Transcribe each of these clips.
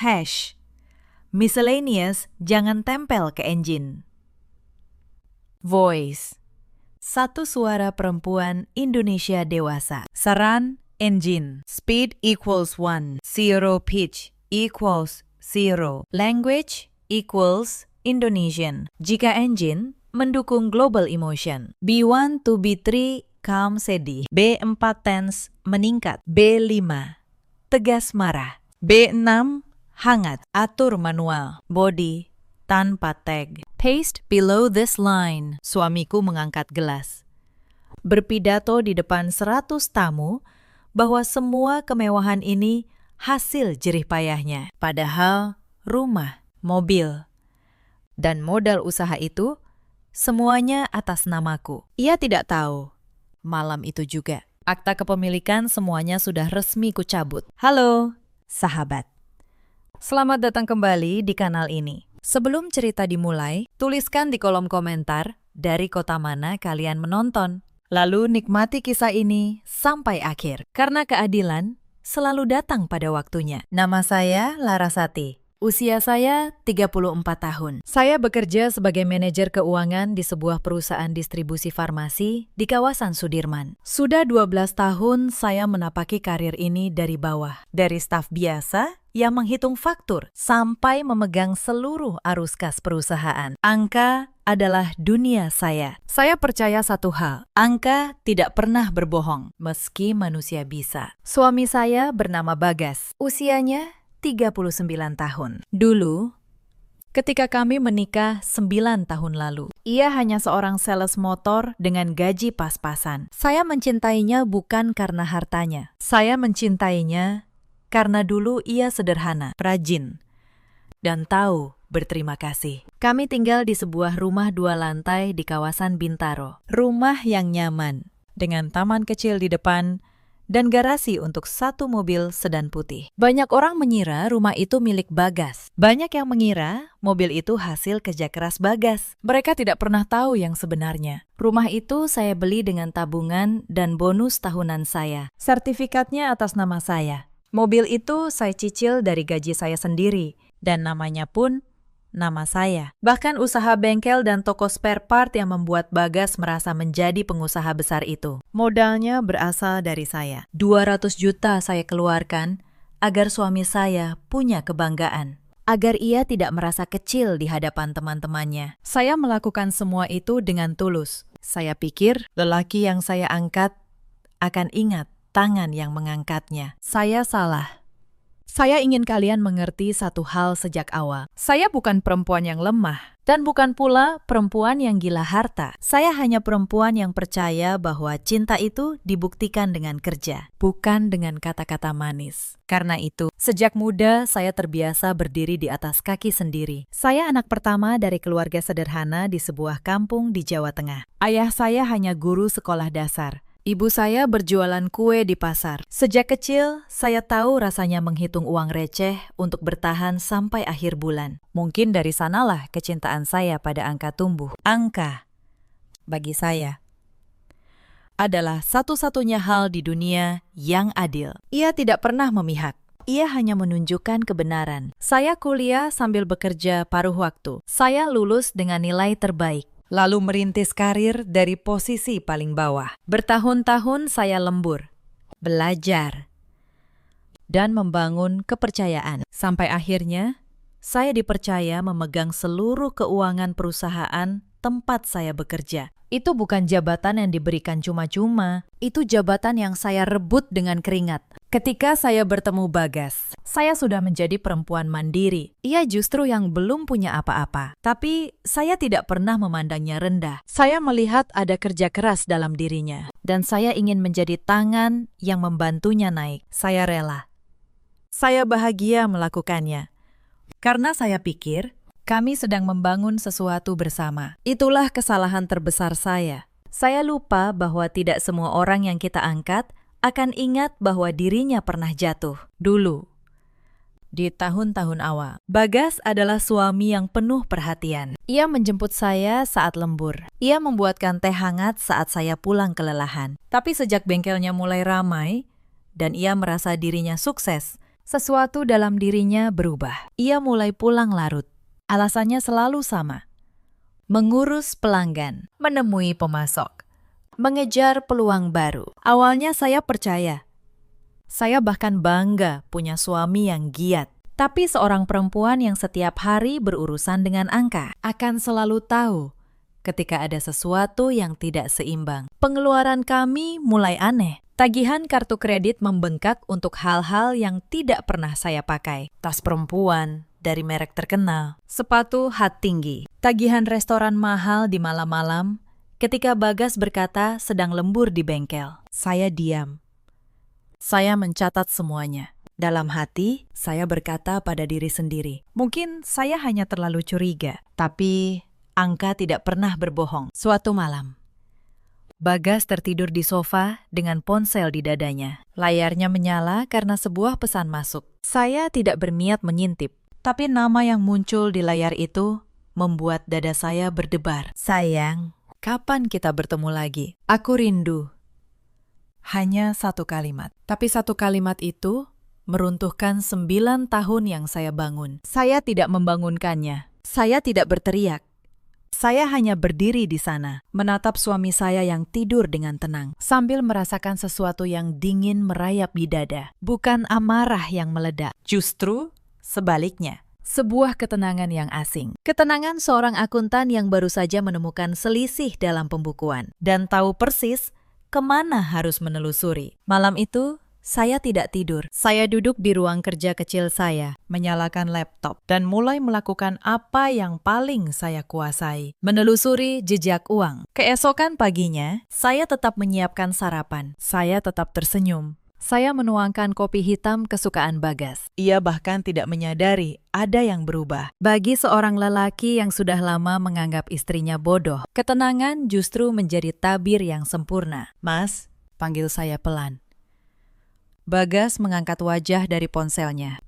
Hash. Miscellaneous jangan tempel ke engine. Voice. Satu suara perempuan Indonesia dewasa. Saran, engine. Speed equals 1. Zero pitch equals 0. Language equals Indonesian. Jika engine mendukung global emotion. B1 to B3 calm sedih. B4 tense meningkat. B5 tegas marah. B6 hangat. Atur manual. Body tanpa tag. Paste below this line. Suamiku mengangkat gelas. Berpidato di depan 100 tamu bahwa semua kemewahan ini hasil jerih payahnya. Padahal rumah, mobil, dan modal usaha itu semuanya atas namaku. Ia tidak tahu. Malam itu juga. Akta kepemilikan semuanya sudah resmi kucabut. Halo, sahabat. Selamat datang kembali di kanal ini. Sebelum cerita dimulai, tuliskan di kolom komentar dari kota mana kalian menonton. Lalu nikmati kisah ini sampai akhir. Karena keadilan selalu datang pada waktunya. Nama saya Larasati. Usia saya 34 tahun. Saya bekerja sebagai manajer keuangan di sebuah perusahaan distribusi farmasi di kawasan Sudirman. Sudah 12 tahun saya menapaki karir ini dari bawah. Dari staf biasa yang menghitung faktur sampai memegang seluruh arus kas perusahaan. Angka adalah dunia saya. Saya percaya satu hal, angka tidak pernah berbohong, meski manusia bisa. Suami saya bernama Bagas, usianya 39 tahun. Dulu, ketika kami menikah 9 tahun lalu, ia hanya seorang sales motor dengan gaji pas-pasan. Saya mencintainya bukan karena hartanya. Saya mencintainya karena dulu ia sederhana, rajin, dan tahu berterima kasih. Kami tinggal di sebuah rumah 2 lantai di kawasan Bintaro. Rumah yang nyaman, dengan taman kecil di depan, dan garasi untuk 1 mobil sedan putih. Banyak orang mengira rumah itu milik Bagas. Banyak yang mengira mobil itu hasil kerja keras Bagas. Mereka tidak pernah tahu yang sebenarnya. Rumah itu saya beli dengan tabungan dan bonus tahunan saya. Sertifikatnya atas nama saya. Mobil itu saya cicil dari gaji saya sendiri. Dan namanya pun nama saya. Bahkan usaha bengkel dan toko spare part yang membuat Bagas merasa menjadi pengusaha besar itu. Modalnya berasal dari saya. 200 juta saya keluarkan agar suami saya punya kebanggaan. Agar ia tidak merasa kecil di hadapan teman-temannya. Saya melakukan semua itu dengan tulus. Saya pikir lelaki yang saya angkat akan ingat tangan yang mengangkatnya. Saya salah. Saya ingin kalian mengerti satu hal sejak awal. Saya bukan perempuan yang lemah, dan bukan pula perempuan yang gila harta. Saya hanya perempuan yang percaya bahwa cinta itu dibuktikan dengan kerja, bukan dengan kata-kata manis. Karena itu, sejak muda saya terbiasa berdiri di atas kaki sendiri. Saya anak pertama dari keluarga sederhana di sebuah kampung di Jawa Tengah. Ayah saya hanya guru sekolah dasar. Ibu saya berjualan kue di pasar. Sejak kecil, saya tahu rasanya menghitung uang receh untuk bertahan sampai akhir bulan. Mungkin dari sanalah kecintaan saya pada angka tumbuh. Angka, bagi saya, adalah satu-satunya hal di dunia yang adil. Ia tidak pernah memihak. Ia hanya menunjukkan kebenaran. Saya kuliah sambil bekerja paruh waktu. Saya lulus dengan nilai terbaik. Lalu merintis karir dari posisi paling bawah. Bertahun-tahun saya lembur, belajar, dan membangun kepercayaan. Sampai akhirnya, saya dipercaya memegang seluruh keuangan perusahaan tempat saya bekerja. Itu bukan jabatan yang diberikan cuma-cuma, itu jabatan yang saya rebut dengan keringat. Ketika saya bertemu Bagas, saya sudah menjadi perempuan mandiri. Ia justru yang belum punya apa-apa. Tapi saya tidak pernah memandangnya rendah. Saya melihat ada kerja keras dalam dirinya. Dan saya ingin menjadi tangan yang membantunya naik. Saya rela. Saya bahagia melakukannya. Karena saya pikir, kami sedang membangun sesuatu bersama. Itulah kesalahan terbesar saya. Saya lupa bahwa tidak semua orang yang kita angkat akan ingat bahwa dirinya pernah jatuh dulu. Di tahun-tahun awal, Bagas adalah suami yang penuh perhatian. Ia menjemput saya saat lembur. Ia membuatkan teh hangat saat saya pulang kelelahan. Tapi sejak bengkelnya mulai ramai dan ia merasa dirinya sukses, Sesuatu dalam dirinya berubah. Ia mulai pulang larut. Alasannya selalu sama. Mengurus pelanggan, menemui pemasok, mengejar peluang baru. Awalnya saya percaya. Saya bahkan bangga punya suami yang giat. Tapi seorang perempuan yang setiap hari berurusan dengan angka akan selalu tahu ketika ada sesuatu yang tidak seimbang. Pengeluaran kami mulai aneh. Tagihan kartu kredit membengkak untuk hal-hal yang tidak pernah saya pakai. Tas perempuan dari merek terkenal, sepatu hat tinggi, tagihan restoran mahal di malam-malam ketika Bagas berkata sedang lembur di bengkel. Saya diam. Saya mencatat semuanya. Dalam hati, saya berkata pada diri sendiri, mungkin saya hanya terlalu curiga, tapi angka tidak pernah berbohong. Suatu malam, Bagas tertidur di sofa dengan ponsel di dadanya. Layarnya menyala karena sebuah pesan masuk. Saya tidak berniat mengintip, tapi nama yang muncul di layar itu membuat dada saya berdebar. Sayang, kapan kita bertemu lagi? Aku rindu. Hanya satu kalimat. Tapi satu kalimat itu meruntuhkan 9 tahun yang saya bangun. Saya tidak membangunkannya. Saya tidak berteriak. Saya hanya berdiri di sana, menatap suami saya yang tidur dengan tenang, sambil merasakan sesuatu yang dingin merayap di dada. Bukan amarah yang meledak, justru sebaliknya. Sebuah ketenangan yang asing. Ketenangan seorang akuntan yang baru saja menemukan selisih dalam pembukuan, dan tahu persis kemana harus menelusuri. Malam itu, saya tidak tidur. Saya duduk di ruang kerja kecil saya, menyalakan laptop, dan mulai melakukan apa yang paling saya kuasai, menelusuri jejak uang. Keesokan paginya, saya tetap menyiapkan sarapan. Saya tetap tersenyum. Saya menuangkan kopi hitam kesukaan Bagas. Ia bahkan tidak menyadari ada yang berubah. Bagi seorang lelaki yang sudah lama menganggap istrinya bodoh, ketenangan justru menjadi tabir yang sempurna. Mas, panggil saya pelan. Bagas mengangkat wajah dari ponselnya.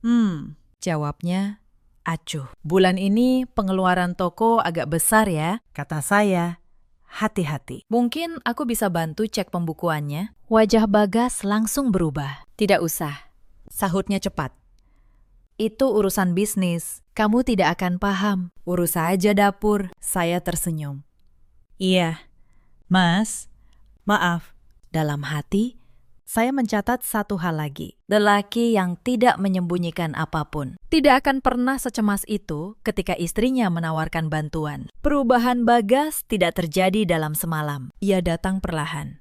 Jawabnya acuh. Bulan ini pengeluaran toko agak besar ya, kata saya. Hati-hati. Mungkin aku bisa bantu cek pembukuannya. Wajah Bagas langsung berubah. Tidak usah. Sahutnya cepat. Itu urusan bisnis. Kamu tidak akan paham. Urus saja dapur. Saya tersenyum. Iya. Mas, maaf. Dalam hati, saya mencatat satu hal lagi. Lelaki yang tidak menyembunyikan apapun. Tidak akan pernah secemas itu ketika istrinya menawarkan bantuan. Perubahan Bagas tidak terjadi dalam semalam. Ia datang perlahan.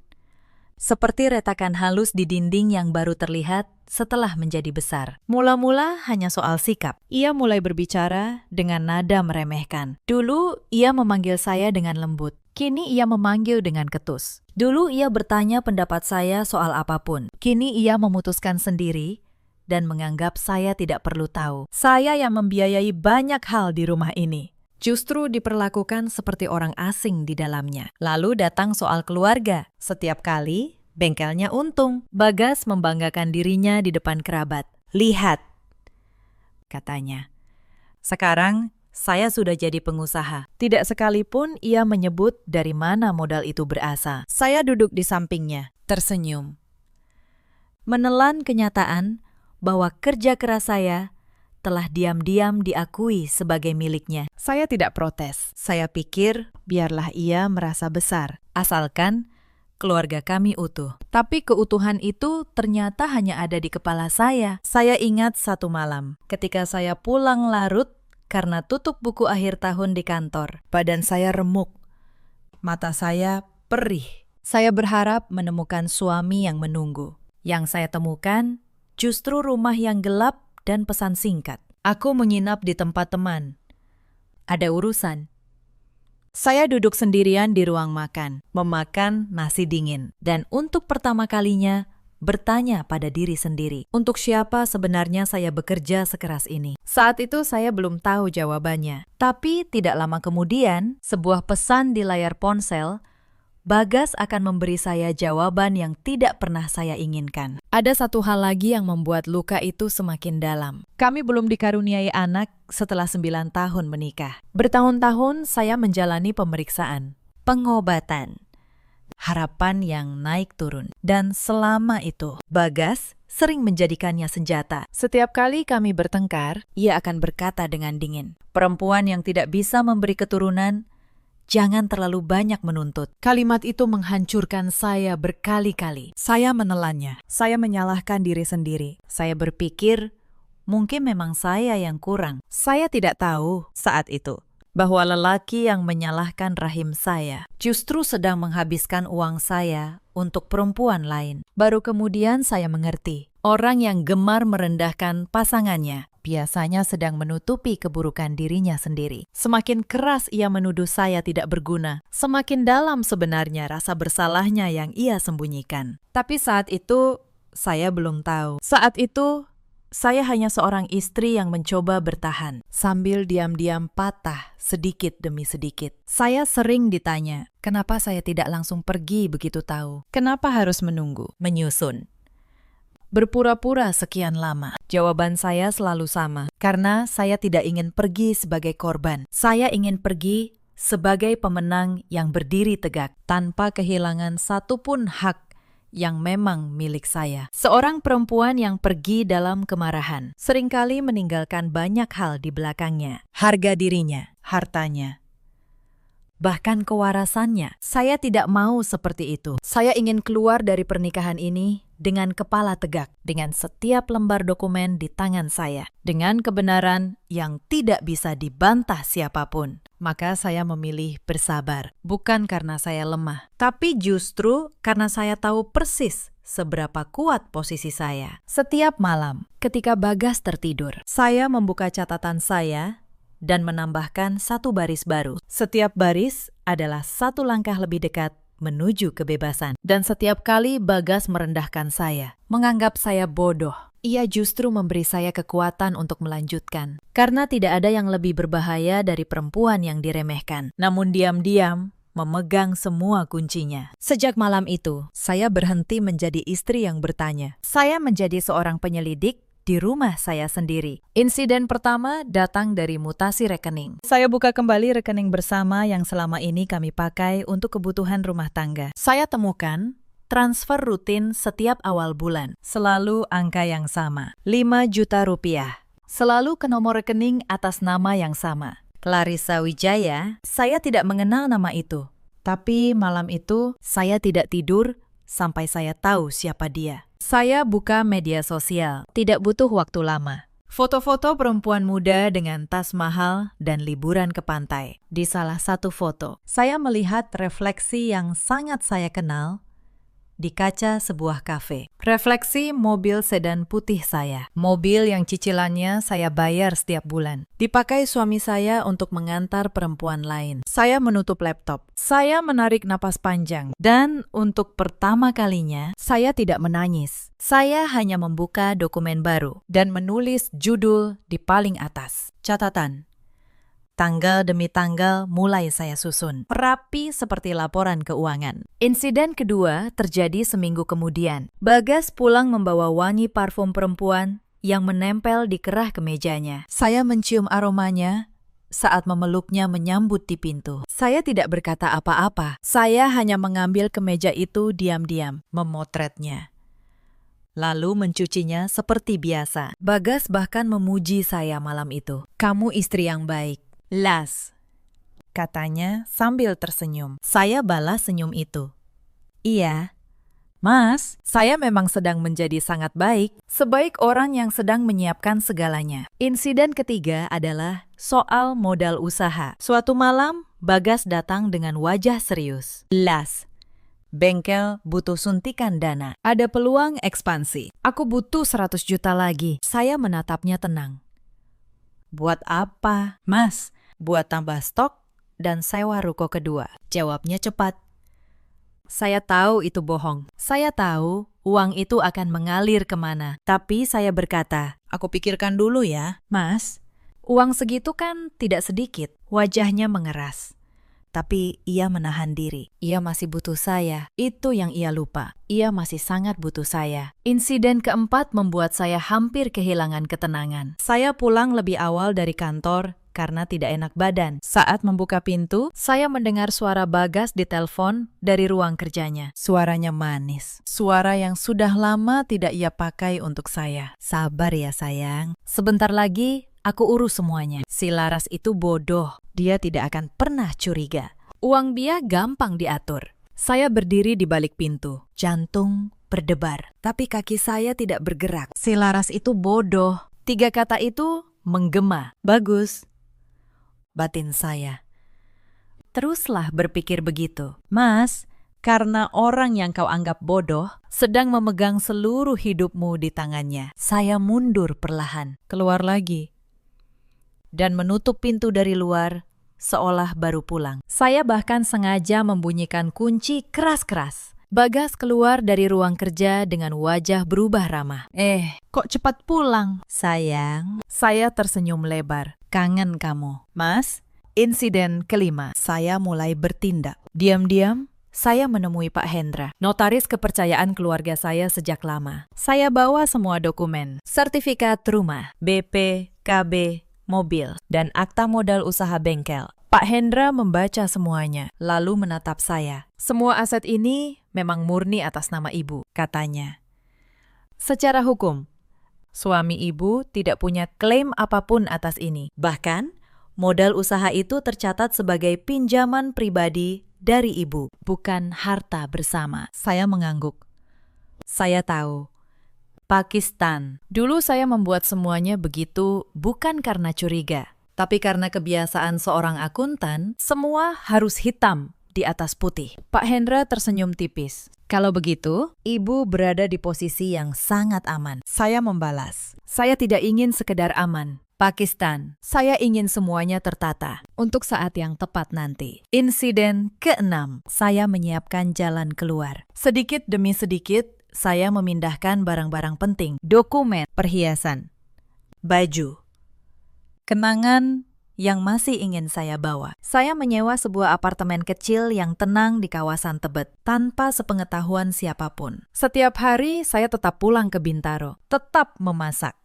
Seperti retakan halus di dinding yang baru terlihat setelah menjadi besar. Mula-mula hanya soal sikap. Ia mulai berbicara dengan nada meremehkan. Dulu ia memanggil saya dengan lembut. Kini ia memanggil dengan ketus. Dulu ia bertanya pendapat saya soal apapun. Kini ia memutuskan sendiri dan menganggap saya tidak perlu tahu. Saya yang membiayai banyak hal di rumah ini, justru diperlakukan seperti orang asing di dalamnya. Lalu datang soal keluarga. Setiap kali, bengkelnya untung. Bagas membanggakan dirinya di depan kerabat. Lihat, katanya. Sekarang, saya sudah jadi pengusaha. Tidak sekalipun ia menyebut dari mana modal itu berasal. Saya duduk di sampingnya, tersenyum. Menelan kenyataan bahwa kerja keras saya telah diam-diam diakui sebagai miliknya. Saya tidak protes. Saya pikir biarlah ia merasa besar, asalkan keluarga kami utuh. Tapi keutuhan itu ternyata hanya ada di kepala saya. Saya ingat satu malam, ketika saya pulang larut karena tutup buku akhir tahun di kantor. Badan saya remuk. Mata saya perih. Saya berharap menemukan suami yang menunggu. Yang saya temukan justru rumah yang gelap dan pesan singkat. Aku menginap di tempat teman. Ada urusan. Saya duduk sendirian di ruang makan, memakan nasi dingin. Dan untuk pertama kalinya, bertanya pada diri sendiri, untuk siapa sebenarnya saya bekerja sekeras ini? Saat itu saya belum tahu jawabannya. Tapi tidak lama kemudian, sebuah pesan di layar ponsel, Bagas akan memberi saya jawaban yang tidak pernah saya inginkan. Ada satu hal lagi yang membuat luka itu semakin dalam. Kami belum dikaruniai anak setelah 9 tahun menikah. Bertahun-tahun saya menjalani pemeriksaan, pengobatan. harapan yang naik turun. Dan selama itu, Bagas sering menjadikannya senjata. Setiap kali kami bertengkar, ia akan berkata dengan dingin, "Perempuan yang tidak bisa memberi keturunan, jangan terlalu banyak menuntut." Kalimat itu menghancurkan saya berkali-kali. Saya menelannya. Saya menyalahkan diri sendiri. Saya berpikir, mungkin memang saya yang kurang. Saya tidak tahu saat itu bahwa lelaki yang menyalahkan rahim saya justru sedang menghabiskan uang saya untuk perempuan lain. Baru kemudian saya mengerti, orang yang gemar merendahkan pasangannya biasanya sedang menutupi keburukan dirinya sendiri. Semakin keras ia menuduh saya tidak berguna, semakin dalam sebenarnya rasa bersalahnya yang ia sembunyikan. Tapi saat itu, saya belum tahu. Saat itu, saya hanya seorang istri yang mencoba bertahan, sambil diam-diam patah sedikit demi sedikit. Saya sering ditanya, kenapa saya tidak langsung pergi begitu tahu? Kenapa harus menunggu, menyusun? Berpura-pura sekian lama. Jawaban saya selalu sama, karena saya tidak ingin pergi sebagai korban. Saya ingin pergi sebagai pemenang yang berdiri tegak, tanpa kehilangan satupun hak yang memang milik saya. Seorang perempuan yang pergi dalam kemarahan seringkali meninggalkan banyak hal di belakangnya. Harga dirinya, hartanya, bahkan kewarasannya. Saya tidak mau seperti itu. Saya ingin keluar dari pernikahan ini dengan kepala tegak, dengan setiap lembar dokumen di tangan saya, dengan kebenaran yang tidak bisa dibantah siapapun. Maka saya memilih bersabar, bukan karena saya lemah, tapi justru karena saya tahu persis seberapa kuat posisi saya. Setiap malam, ketika Bagas tertidur, saya membuka catatan saya dan menambahkan satu baris baru. Setiap baris adalah satu langkah lebih dekat menuju kebebasan. Dan setiap kali Bagas merendahkan saya, menganggap saya bodoh, ia justru memberi saya kekuatan untuk melanjutkan. Karena tidak ada yang lebih berbahaya dari perempuan yang diremehkan, namun diam-diam memegang semua kuncinya. Sejak malam itu, saya berhenti menjadi istri yang bertanya. Saya menjadi seorang penyelidik di rumah saya sendiri. Insiden pertama datang dari mutasi rekening. Saya buka kembali rekening bersama yang selama ini kami pakai untuk kebutuhan rumah tangga. Saya temukan transfer rutin setiap awal bulan. Selalu angka yang sama, 5 juta rupiah. Selalu ke nomor rekening atas nama yang sama, Clarissa Wijaya. Saya tidak mengenal nama itu. Tapi malam itu saya tidak tidur sampai saya tahu siapa dia. Saya buka media sosial, tidak butuh waktu lama. Foto-foto perempuan muda dengan tas mahal dan liburan ke pantai. Di salah satu foto, saya melihat refleksi yang sangat saya kenal di kaca sebuah kafe. Refleksi mobil sedan putih saya. Mobil yang cicilannya saya bayar setiap bulan. Dipakai suami saya untuk mengantar perempuan lain. Saya menutup laptop. Saya menarik napas panjang. Dan untuk pertama kalinya, saya tidak menangis. Saya hanya membuka dokumen baru dan menulis judul di paling atas. Catatan. Tanggal demi tanggal mulai saya susun, rapi seperti laporan keuangan. Insiden kedua terjadi seminggu kemudian. Bagas pulang membawa wangi parfum perempuan yang menempel di kerah kemejanya. Saya mencium aromanya saat memeluknya menyambut di pintu. Saya tidak berkata apa-apa. Saya hanya mengambil kemeja itu diam-diam, memotretnya, lalu mencucinya seperti biasa. Bagas bahkan memuji saya malam itu. "Kamu istri yang baik, Las," katanya sambil tersenyum. Saya balas senyum itu. "Iya, Mas, saya memang sedang menjadi sangat baik, sebaik orang yang sedang menyiapkan segalanya." Insiden ketiga adalah soal modal usaha. Suatu malam, Bagas datang dengan wajah serius. "Las, bengkel butuh suntikan dana. Ada peluang ekspansi. Aku butuh 100 juta lagi." Saya menatapnya tenang. "Buat apa?" "Mas, buat tambah stok dan sewa ruko kedua," jawabnya cepat. Saya tahu itu bohong. Saya tahu uang itu akan mengalir kemana. Tapi saya berkata, "Aku pikirkan dulu ya." "Mas, uang segitu kan tidak sedikit." Wajahnya mengeras. Tapi ia menahan diri. Ia masih butuh saya. Itu yang ia lupa. Ia masih sangat butuh saya. Insiden keempat membuat saya hampir kehilangan ketenangan. Saya pulang lebih awal dari kantor karena tidak enak badan. Saat membuka pintu, saya mendengar suara Bagas di telepon dari ruang kerjanya. Suaranya manis. Suara yang sudah lama tidak ia pakai untuk saya. Sabar ya sayang. Sebentar lagi aku urus semuanya. Si Laras itu bodoh. Dia tidak akan pernah curiga. Uang dia gampang diatur. Saya berdiri di balik pintu. Jantung berdebar. Tapi kaki saya tidak bergerak. Si Laras itu bodoh. 3 kata itu menggema. Bagus. Batin saya. Teruslah berpikir begitu. Mas, karena orang yang kau anggap bodoh sedang memegang seluruh hidupmu di tangannya. Saya mundur perlahan. Keluar lagi. Dan menutup pintu dari luar seolah baru pulang. Saya bahkan sengaja membunyikan kunci keras-keras. Bagas keluar dari ruang kerja dengan wajah berubah ramah. Kok cepat pulang? Sayang, saya tersenyum lebar. Kangen kamu. Mas, insiden kelima. Saya mulai bertindak. Diam-diam, saya menemui Pak Hendra, notaris kepercayaan keluarga saya sejak lama. Saya bawa semua dokumen, sertifikat rumah, BP, KB, mobil, dan akta modal usaha bengkel. Pak Hendra membaca semuanya, lalu menatap saya. Semua aset ini memang murni atas nama ibu, katanya. Secara hukum, suami ibu tidak punya klaim apapun atas ini. Bahkan, modal usaha itu tercatat sebagai pinjaman pribadi dari ibu, bukan harta bersama. Saya mengangguk. Saya tahu. Pakistan. Dulu saya membuat semuanya begitu bukan karena curiga, tapi karena kebiasaan seorang akuntan, semua harus hitam di atas putih. Pak Hendra tersenyum tipis. Kalau begitu, ibu berada di posisi yang sangat aman. Saya membalas. Saya tidak ingin sekedar aman. Pakistan, saya ingin semuanya tertata untuk saat yang tepat nanti. Insiden ke-6, saya menyiapkan jalan keluar. Sedikit demi sedikit, saya memindahkan barang-barang penting, dokumen, perhiasan, baju, kenangan yang masih ingin saya bawa. Saya menyewa sebuah apartemen kecil yang tenang di kawasan Tebet, tanpa sepengetahuan siapapun. Setiap hari saya tetap pulang ke Bintaro, tetap memasak,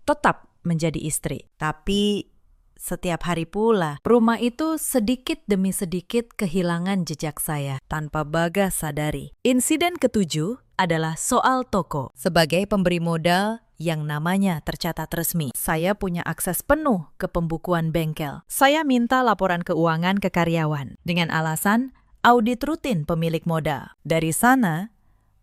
tetap menjadi istri. Tapi setiap hari pula, rumah itu sedikit demi sedikit kehilangan jejak saya, tanpa Bagas sadari. Insiden ke-7 adalah soal toko. Sebagai pemberi modal yang namanya tercatat resmi, saya punya akses penuh ke pembukuan bengkel. Saya minta laporan keuangan ke karyawan dengan alasan audit rutin pemilik modal. Dari sana,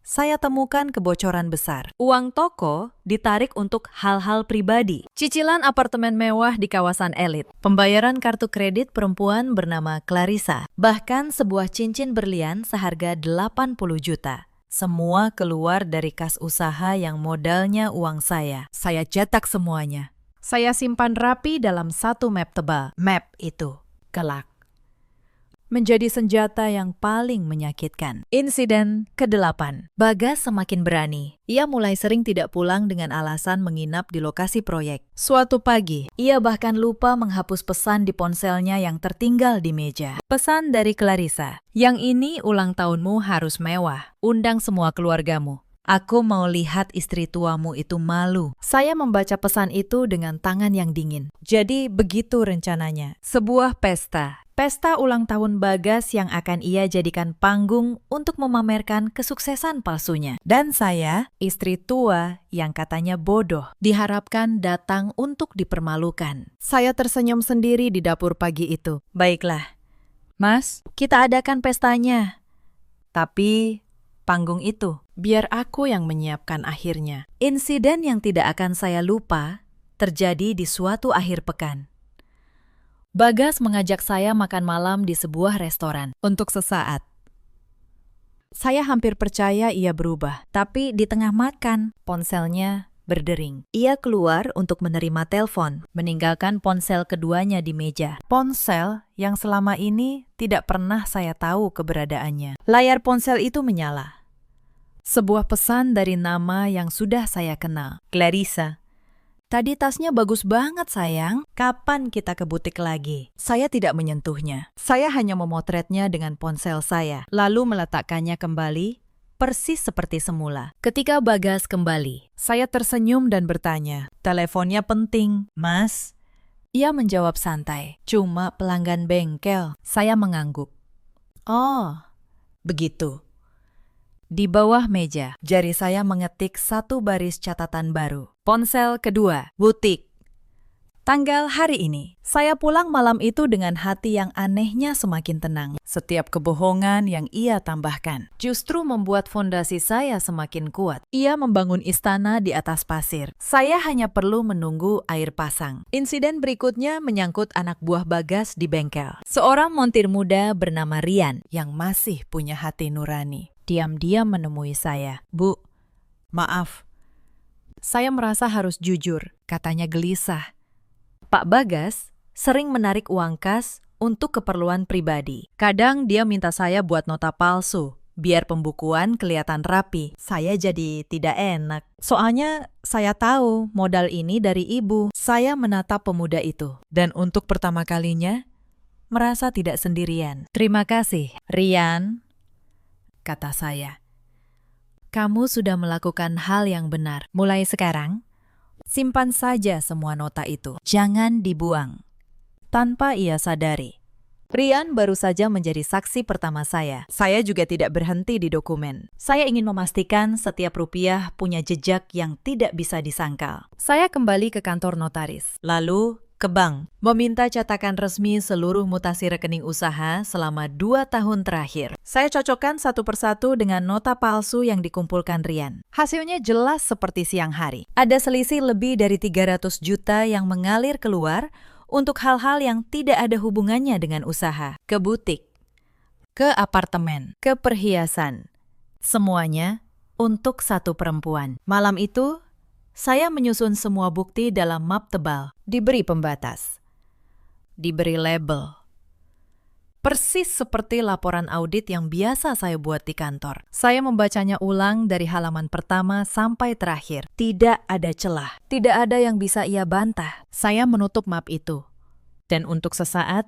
saya temukan kebocoran besar. Uang toko ditarik untuk hal-hal pribadi. Cicilan apartemen mewah di kawasan elit. Pembayaran kartu kredit perempuan bernama Clarissa. Bahkan sebuah cincin berlian seharga 80 juta. Semua keluar dari kas usaha yang modalnya uang saya. Saya cetak semuanya. Saya simpan rapi dalam satu map tebal. Map itu kelak menjadi senjata yang paling menyakitkan. Insiden ke-8. Bagas semakin berani. Ia mulai sering tidak pulang dengan alasan menginap di lokasi proyek. Suatu pagi, ia bahkan lupa menghapus pesan di ponselnya yang tertinggal di meja. Pesan dari Clarissa. Yang ini ulang tahunmu harus mewah. Undang semua keluargamu. Aku mau lihat istri tuamu itu malu. Saya membaca pesan itu dengan tangan yang dingin. Jadi begitu rencananya. Sebuah pesta. Pesta ulang tahun Bagas yang akan ia jadikan panggung untuk memamerkan kesuksesan palsunya. Dan saya, istri tua yang katanya bodoh, diharapkan datang untuk dipermalukan. Saya tersenyum sendiri di dapur pagi itu. Baiklah, Mas, kita adakan pestanya. Tapi panggung itu, biar aku yang menyiapkan akhirnya. Insiden yang tidak akan saya lupa terjadi di suatu akhir pekan. Bagas mengajak saya makan malam di sebuah restoran untuk sesaat. Saya hampir percaya ia berubah, tapi di tengah makan, ponselnya berdering. Ia keluar untuk menerima telepon, meninggalkan ponsel keduanya di meja. Ponsel yang selama ini tidak pernah saya tahu keberadaannya. Layar ponsel itu menyala. Sebuah pesan dari nama yang sudah saya kenal, Clarissa. Tadi tasnya bagus banget sayang, kapan kita ke butik lagi? Saya tidak menyentuhnya. Saya hanya memotretnya dengan ponsel saya, lalu meletakkannya kembali, persis seperti semula. Ketika Bagas kembali, saya tersenyum dan bertanya, teleponnya penting, Mas. Ia menjawab santai, "Cuma pelanggan bengkel." Saya mengangguk. "Oh, begitu." Di bawah meja, jari saya mengetik satu baris catatan baru. Ponsel kedua, butik. Tanggal hari ini. Saya pulang malam itu dengan hati yang anehnya semakin tenang. Setiap kebohongan yang ia tambahkan justru membuat fondasi saya semakin kuat. Ia membangun istana di atas pasir. Saya hanya perlu menunggu air pasang. Insiden berikutnya menyangkut anak buah Bagas di bengkel. Seorang montir muda bernama Rian yang masih punya hati nurani. Diam-diam menemui saya. "Bu, maaf. Saya merasa harus jujur," katanya gelisah. "Pak Bagas sering menarik uang kas untuk keperluan pribadi. Kadang dia minta saya buat nota palsu, biar pembukuan kelihatan rapi. Saya jadi tidak enak. Soalnya saya tahu modal ini dari ibu." Saya menatap pemuda itu, dan untuk pertama kalinya merasa tidak sendirian. "Terima kasih, Rian," kata saya. "Kamu sudah melakukan hal yang benar. Mulai sekarang, simpan saja semua nota itu. Jangan dibuang." Tanpa ia sadari, Rian baru saja menjadi saksi pertama saya. Saya juga tidak berhenti di dokumen. Saya ingin memastikan setiap rupiah punya jejak yang tidak bisa disangkal. Saya kembali ke kantor notaris, lalu ke bank, meminta cetakan resmi seluruh mutasi rekening usaha selama 2 tahun terakhir. Saya cocokkan satu persatu dengan nota palsu yang dikumpulkan Rian. Hasilnya jelas seperti siang hari. Ada selisih lebih dari 300 juta yang mengalir keluar untuk hal-hal yang tidak ada hubungannya dengan usaha. Ke butik, ke apartemen, ke perhiasan. Semuanya untuk satu perempuan. Malam itu, saya menyusun semua bukti dalam map tebal, diberi pembatas, diberi label. Persis seperti laporan audit yang biasa saya buat di kantor. Saya membacanya ulang dari halaman pertama sampai terakhir. Tidak ada celah, tidak ada yang bisa ia bantah. Saya menutup map itu. Dan untuk sesaat,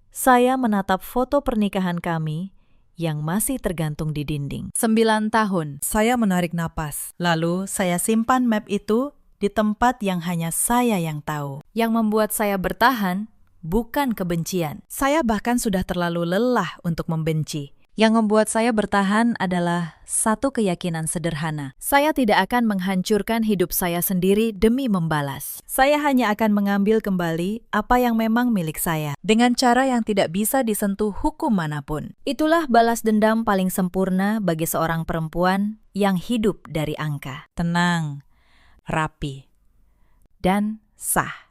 saya menatap foto pernikahan kami yang masih tergantung di dinding. 9 tahun, saya menarik napas. Lalu saya simpan map itu di tempat yang hanya saya yang tahu. Yang membuat saya bertahan bukan kebencian. Saya bahkan sudah terlalu lelah untuk membenci. Yang membuat saya bertahan adalah satu keyakinan sederhana. Saya tidak akan menghancurkan hidup saya sendiri demi membalas. Saya hanya akan mengambil kembali apa yang memang milik saya, dengan cara yang tidak bisa disentuh hukum manapun. Itulah balas dendam paling sempurna bagi seorang perempuan yang hidup dari angka. Tenang, rapi, dan sah.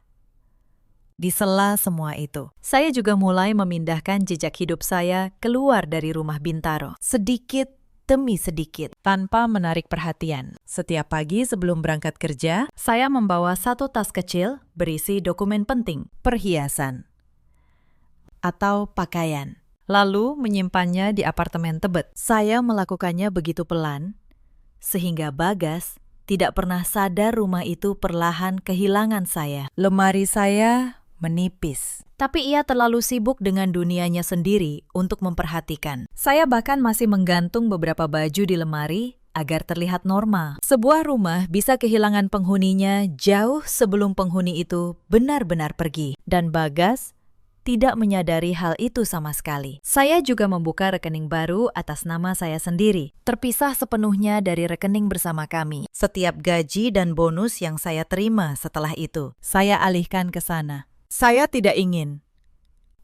Di sela semua itu, saya juga mulai memindahkan jejak hidup saya keluar dari rumah Bintaro, sedikit demi sedikit, tanpa menarik perhatian. Setiap pagi sebelum berangkat kerja, saya membawa satu tas kecil berisi dokumen penting, perhiasan, atau pakaian, lalu menyimpannya di apartemen Tebet. Saya melakukannya begitu pelan, sehingga Bagas tidak pernah sadar rumah itu perlahan kehilangan saya. Lemari saya menipis, tapi ia terlalu sibuk dengan dunianya sendiri untuk memperhatikan. Saya bahkan masih menggantung beberapa baju di lemari agar terlihat normal. Sebuah rumah bisa kehilangan penghuninya jauh sebelum penghuni itu benar-benar pergi. Dan Bagas tidak menyadari hal itu sama sekali. Saya juga membuka rekening baru atas nama saya sendiri, terpisah sepenuhnya dari rekening bersama kami. Setiap gaji dan bonus yang saya terima setelah itu, saya alihkan ke sana. Saya tidak ingin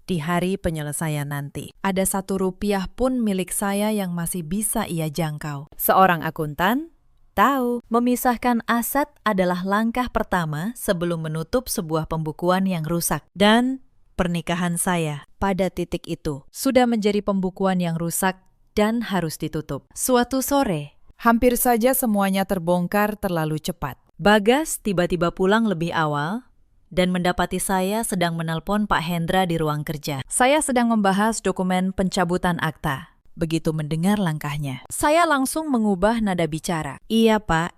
di hari penyelesaian nanti ada 1 rupiah pun milik saya yang masih bisa ia jangkau. Seorang akuntan tahu memisahkan aset adalah langkah pertama sebelum menutup sebuah pembukuan yang rusak. Dan pernikahan saya pada titik itu sudah menjadi pembukuan yang rusak dan harus ditutup. Suatu sore, hampir saja semuanya terbongkar terlalu cepat. Bagas tiba-tiba pulang lebih awal dan mendapati saya sedang menelpon Pak Hendra di ruang kerja. Saya sedang membahas dokumen pencabutan akta. Begitu mendengar langkahnya, saya langsung mengubah nada bicara. "Iya, Pak.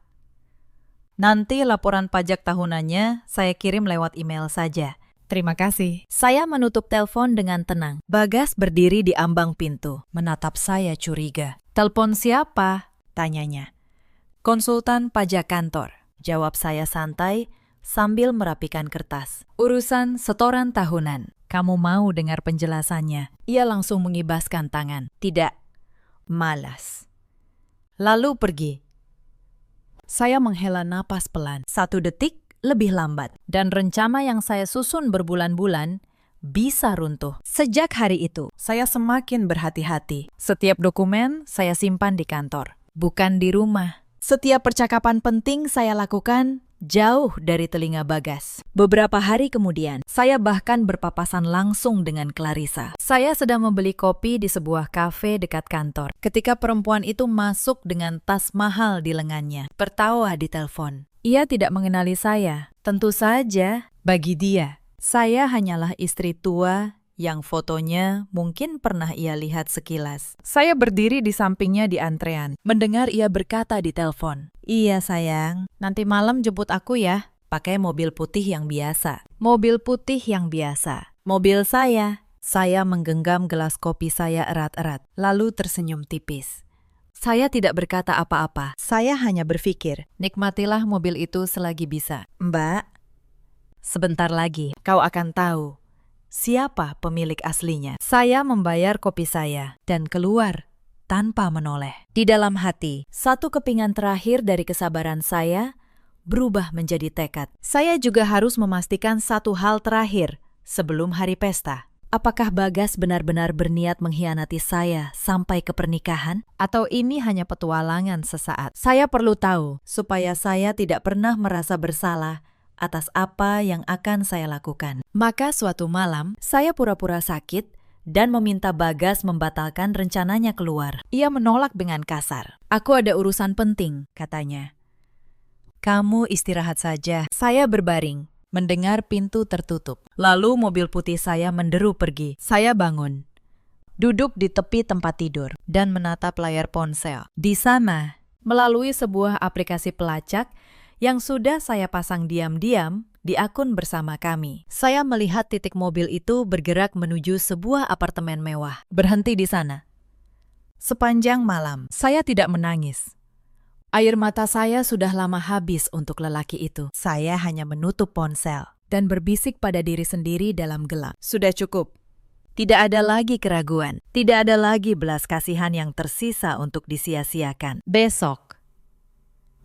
Nanti laporan pajak tahunannya saya kirim lewat email saja. Terima kasih." Saya menutup telepon dengan tenang. Bagas berdiri di ambang pintu, menatap saya curiga. "Telepon siapa?" tanyanya. "Konsultan pajak kantor," jawab saya santai, sambil merapikan kertas. Urusan setoran tahunan. Kamu mau dengar penjelasannya? Ia langsung mengibaskan tangan. Tidak. Malas. Lalu pergi. Saya menghela napas pelan. 1 detik lebih lambat. Dan rencana yang saya susun berbulan-bulan bisa runtuh. Sejak hari itu, saya semakin berhati-hati. Setiap dokumen saya simpan di kantor, bukan di rumah. Setiap percakapan penting saya lakukan jauh dari telinga Bagas. Beberapa hari kemudian, saya bahkan berpapasan langsung dengan Clarissa. Saya sedang membeli kopi di sebuah kafe dekat kantor, ketika perempuan itu masuk dengan tas mahal di lengannya, tertawa di telepon. Ia tidak mengenali saya. Tentu saja, bagi dia, saya hanyalah istri tua yang fotonya mungkin pernah ia lihat sekilas. Saya berdiri di sampingnya di antrean, mendengar ia berkata di telepon, "Iya sayang, nanti malam jemput aku ya." Pakai mobil putih yang biasa. Mobil putih yang biasa. Mobil saya. Saya menggenggam gelas kopi saya erat-erat, lalu tersenyum tipis. Saya tidak berkata apa-apa. Saya hanya berpikir, nikmatilah mobil itu selagi bisa. Mbak, sebentar lagi kau akan tahu siapa pemilik aslinya. Saya membayar kopi saya dan keluar tanpa menoleh. Di dalam hati, satu kepingan terakhir dari kesabaran saya berubah menjadi tekad. Saya juga harus memastikan satu hal terakhir sebelum hari pesta. Apakah Bagas benar-benar berniat mengkhianati saya sampai ke pernikahan? Atau ini hanya petualangan sesaat? Saya perlu tahu supaya saya tidak pernah merasa bersalah atas apa yang akan saya lakukan. Maka suatu malam, saya pura-pura sakit dan meminta Bagas membatalkan rencananya keluar. Ia menolak dengan kasar. "Aku ada urusan penting," katanya. "Kamu istirahat saja." Saya berbaring, mendengar pintu tertutup. Lalu mobil putih saya menderu pergi. Saya bangun, duduk di tepi tempat tidur, dan menatap layar ponsel. Di sana, melalui sebuah aplikasi pelacak, yang sudah saya pasang diam-diam di akun bersama kami, saya melihat titik mobil itu bergerak menuju sebuah apartemen mewah. Berhenti di sana. Sepanjang malam, saya tidak menangis. Air mata saya sudah lama habis untuk lelaki itu. Saya hanya menutup ponsel dan berbisik pada diri sendiri dalam gelap. Sudah cukup. Tidak ada lagi keraguan. Tidak ada lagi belas kasihan yang tersisa untuk disia-siakan. Besok,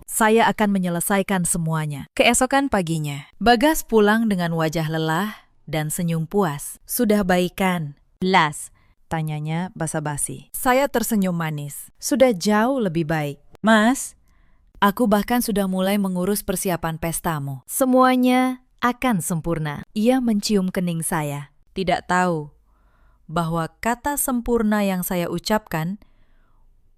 saya akan menyelesaikan semuanya. Keesokan paginya, Bagas pulang dengan wajah lelah dan senyum puas. "Sudah baikan, Las?" tanyanya basa-basi. Saya tersenyum manis. "Sudah jauh lebih baik, Mas. Aku bahkan sudah mulai mengurus persiapan pestamu. Semuanya akan sempurna." Ia mencium kening saya. Tidak tahu bahwa kata sempurna yang saya ucapkan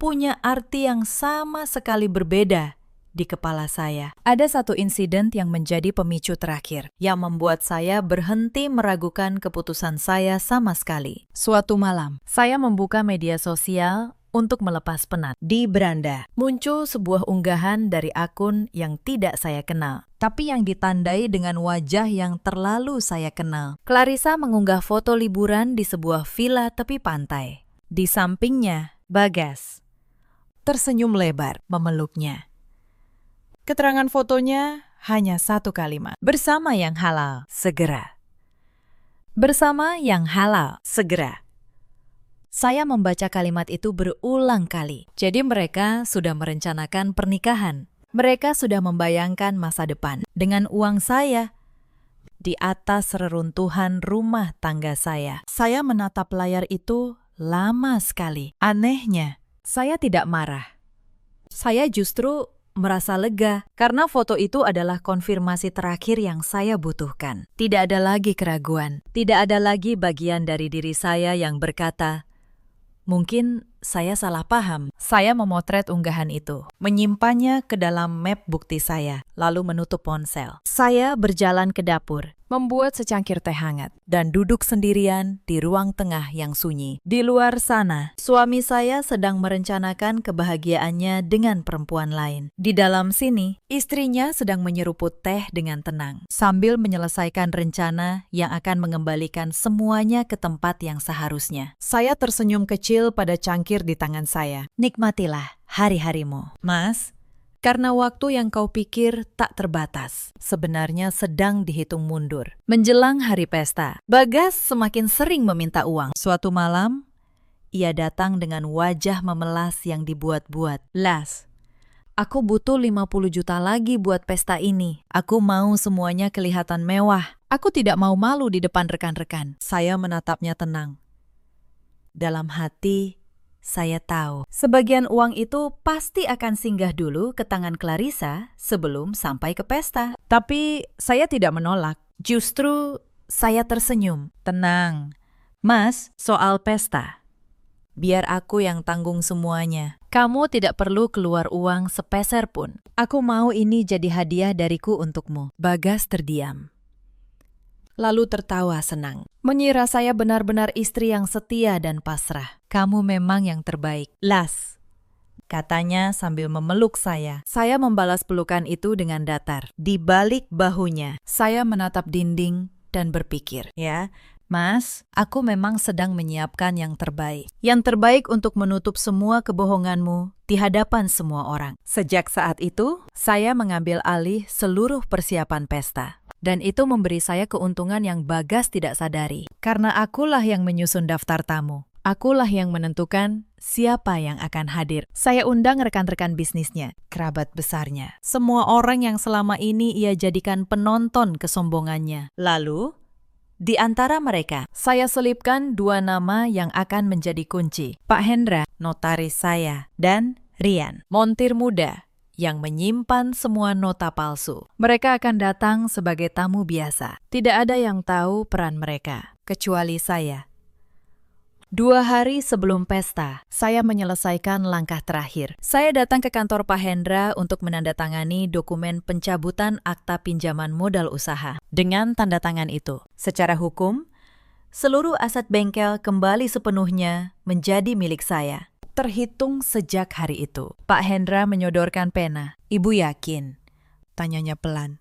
punya arti yang sama sekali berbeda di kepala saya. Ada satu insiden yang menjadi pemicu terakhir, yang membuat saya berhenti meragukan keputusan saya sama sekali. Suatu malam, saya membuka media sosial untuk melepas penat. Di beranda, muncul sebuah unggahan dari akun yang tidak saya kenal, tapi yang ditandai dengan wajah yang terlalu saya kenal. Clarissa mengunggah foto liburan di sebuah villa tepi pantai. Di sampingnya, Bagas tersenyum lebar memeluknya. Keterangan fotonya hanya satu kalimat. "Bersama yang halal, segera." Bersama yang halal, segera. Saya membaca kalimat itu berulang kali. Jadi mereka sudah merencanakan pernikahan. Mereka sudah membayangkan masa depan. Dengan uang saya, di atas reruntuhan rumah tangga saya. Saya menatap layar itu lama sekali. Anehnya, saya tidak marah. Saya justru merasa lega karena foto itu adalah konfirmasi terakhir yang saya butuhkan. Tidak ada lagi keraguan, tidak ada lagi bagian dari diri saya yang berkata, "Mungkin saya salah paham." Saya memotret unggahan itu, menyimpannya ke dalam map bukti saya, lalu menutup ponsel. Saya berjalan ke dapur, membuat secangkir teh hangat, dan duduk sendirian di ruang tengah yang sunyi. Di luar sana, suami saya sedang merencanakan kebahagiaannya dengan perempuan lain. Di dalam sini, istrinya sedang menyeruput teh dengan tenang, sambil menyelesaikan rencana yang akan mengembalikan semuanya ke tempat yang seharusnya. Saya tersenyum kecil pada cangkir di tangan saya. "Nikmatilah hari-harimu, Mas. Karena waktu yang kau pikir tak terbatas, sebenarnya sedang dihitung mundur. Menjelang hari pesta, Bagas semakin sering meminta uang. Suatu malam, ia datang dengan wajah memelas yang dibuat-buat. Las, aku butuh 50 juta lagi buat pesta ini. Aku mau semuanya kelihatan mewah. Aku tidak mau malu di depan rekan-rekan. Saya menatapnya tenang. Dalam hati, saya tahu, sebagian uang itu pasti akan singgah dulu ke tangan Clarissa sebelum sampai ke pesta. Tapi saya tidak menolak. Justru saya tersenyum. Tenang, Mas, soal pesta. Biar aku yang tanggung semuanya. Kamu tidak perlu keluar uang sepeser pun. Aku mau ini jadi hadiah dariku untukmu. Bagas terdiam. Lalu tertawa senang. Mengira saya benar-benar istri yang setia dan pasrah. Kamu memang yang terbaik. Las, katanya sambil memeluk saya. Saya membalas pelukan itu dengan datar. Di balik bahunya, saya menatap dinding dan berpikir, ya, Mas, aku memang sedang menyiapkan yang terbaik. Yang terbaik untuk menutup semua kebohonganmu di hadapan semua orang. Sejak saat itu, saya mengambil alih seluruh persiapan pesta. Dan itu memberi saya keuntungan yang Bagas tidak sadari. Karena akulah yang menyusun daftar tamu. Akulah yang menentukan siapa yang akan hadir. Saya undang rekan-rekan bisnisnya, kerabat besarnya. Semua orang yang selama ini ia jadikan penonton kesombongannya. Lalu, di antara mereka, saya selipkan 2 nama yang akan menjadi kunci. Pak Hendra, notaris saya, dan Rian, montir muda, yang menyimpan semua nota palsu. Mereka akan datang sebagai tamu biasa. Tidak ada yang tahu peran mereka, kecuali saya. 2 hari sebelum pesta, saya menyelesaikan langkah terakhir. Saya datang ke kantor Pak Hendra untuk menandatangani dokumen pencabutan akta pinjaman modal usaha. Dengan tanda tangan itu, secara hukum, seluruh aset bengkel kembali sepenuhnya menjadi milik saya. Terhitung sejak hari itu. Pak Hendra menyodorkan pena. Ibu yakin? Tanyanya pelan.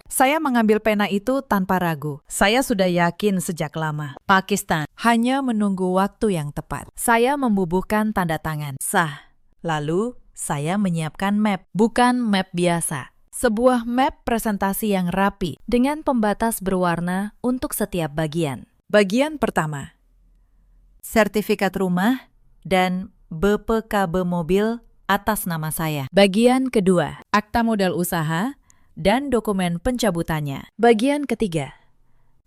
Saya mengambil pena itu tanpa ragu. Saya sudah yakin sejak lama. Pakistan hanya menunggu waktu yang tepat. Saya membubuhkan tanda tangan. Sah. Lalu, saya menyiapkan map. Bukan map biasa. Sebuah map presentasi yang rapi dengan pembatas berwarna untuk setiap bagian. Bagian pertama, sertifikat rumah dan BPKB mobil atas nama saya. Bagian kedua, akta modal usaha dan dokumen pencabutannya. Bagian ketiga,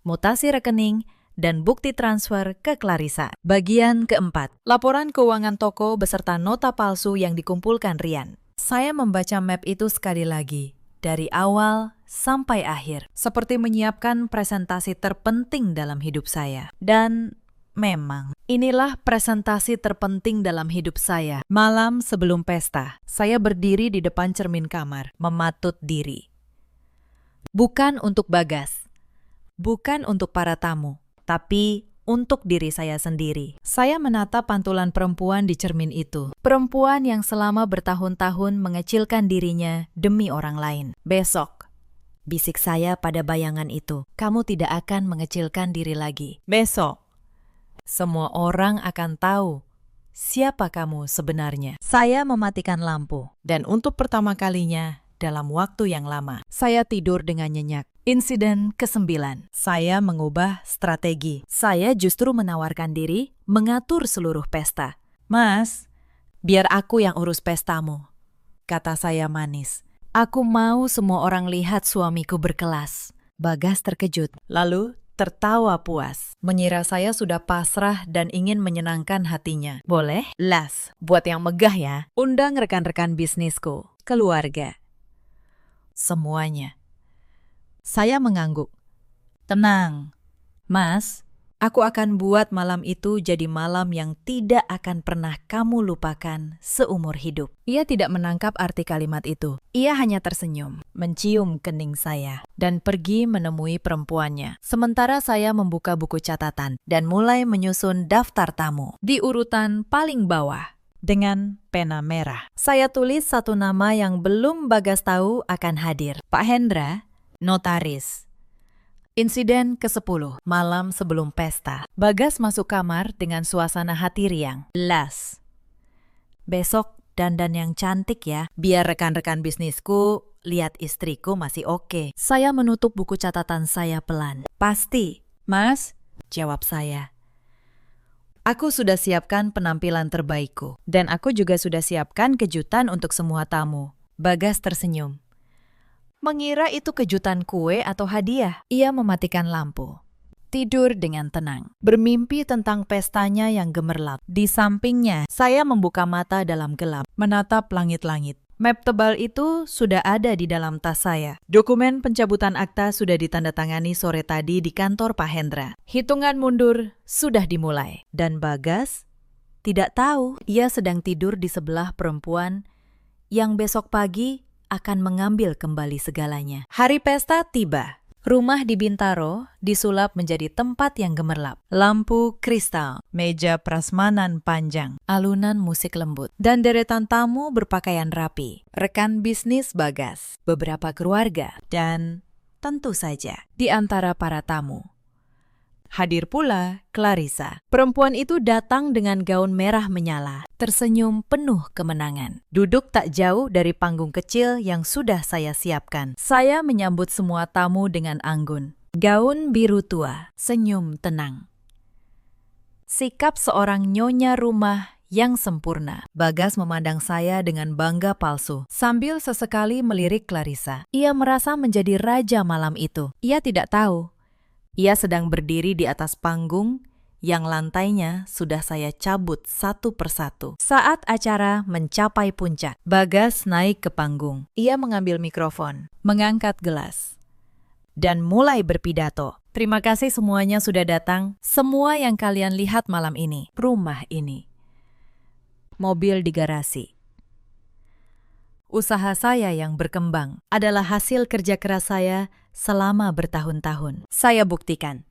mutasi rekening dan bukti transfer ke Clarissa. Bagian keempat, laporan keuangan toko beserta nota palsu yang dikumpulkan Rian. Saya membaca map itu sekali lagi, dari awal sampai akhir, seperti menyiapkan presentasi terpenting dalam hidup saya. Dan memang, inilah presentasi terpenting dalam hidup saya. Malam sebelum pesta, saya berdiri di depan cermin kamar, mematut diri. Bukan untuk Bagas, bukan untuk para tamu, tapi untuk diri saya sendiri. Saya menatap pantulan perempuan di cermin itu. Perempuan yang selama bertahun-tahun mengecilkan dirinya demi orang lain. Besok, bisik saya pada bayangan itu, kamu tidak akan mengecilkan diri lagi. Besok, semua orang akan tahu siapa kamu sebenarnya. Saya mematikan lampu, dan untuk pertama kalinya dalam waktu yang lama, saya tidur dengan nyenyak. Insiden ke-9, saya mengubah strategi. Saya justru menawarkan diri mengatur seluruh pesta. Mas, biar aku yang urus pestamu, kata saya manis. Aku mau semua orang lihat suamiku berkelas. Bagas terkejut, lalu tertawa puas, mengira saya sudah pasrah dan ingin menyenangkan hatinya. Boleh? Las, buat yang megah ya. Undang rekan-rekan bisnisku, keluarga. Semuanya. Saya mengangguk. Tenang, Mas. Aku akan buat malam itu jadi malam yang tidak akan pernah kamu lupakan seumur hidup. Ia tidak menangkap arti kalimat itu. Ia hanya tersenyum, mencium kening saya, dan pergi menemui perempuannya. Sementara saya membuka buku catatan dan mulai menyusun daftar tamu di urutan paling bawah dengan pena merah. Saya tulis satu nama yang belum Bagas tahu akan hadir. Pak Hendra, notaris. Insiden ke-10, malam sebelum pesta. Bagas masuk kamar dengan suasana hati riang. Las, besok dandan yang cantik ya, biar rekan-rekan bisnisku lihat istriku masih oke. Saya menutup buku catatan saya pelan. Pasti, Mas, jawab saya. Aku sudah siapkan penampilan terbaikku. Dan aku juga sudah siapkan kejutan untuk semua tamu. Bagas tersenyum. Mengira itu kejutan kue atau hadiah. Ia mematikan lampu. Tidur dengan tenang. Bermimpi tentang pestanya yang gemerlap. Di sampingnya, saya membuka mata dalam gelap. Menatap langit-langit. Map tebal itu sudah ada di dalam tas saya. Dokumen pencabutan akta sudah ditandatangani sore tadi di kantor Pak Hendra. Hitungan mundur sudah dimulai. Dan Bagas tidak tahu ia sedang tidur di sebelah perempuan yang besok pagi akan mengambil kembali segalanya. Hari pesta tiba. Rumah di Bintaro disulap menjadi tempat yang gemerlap. Lampu kristal, meja prasmanan panjang, alunan musik lembut, dan deretan tamu berpakaian rapi. Rekan bisnis Bagas, beberapa keluarga, dan tentu saja di antara para tamu. Hadir pula Clarissa. Perempuan itu datang dengan gaun merah menyala, tersenyum penuh kemenangan. Duduk tak jauh dari panggung kecil yang sudah saya siapkan. Saya menyambut semua tamu dengan anggun. Gaun biru tua, senyum tenang. Sikap seorang nyonya rumah yang sempurna. Bagas memandang saya dengan bangga palsu, sambil sesekali melirik Clarissa. Ia merasa menjadi raja malam itu. Ia tidak tahu. Ia sedang berdiri di atas panggung yang lantainya sudah saya cabut satu persatu. Saat acara mencapai puncak, Bagas naik ke panggung. Ia mengambil mikrofon, mengangkat gelas, dan mulai berpidato. Terima kasih semuanya sudah datang. Semua yang kalian lihat malam ini, rumah ini, mobil di garasi. Usaha saya yang berkembang adalah hasil kerja keras saya selama bertahun-tahun. Saya buktikan.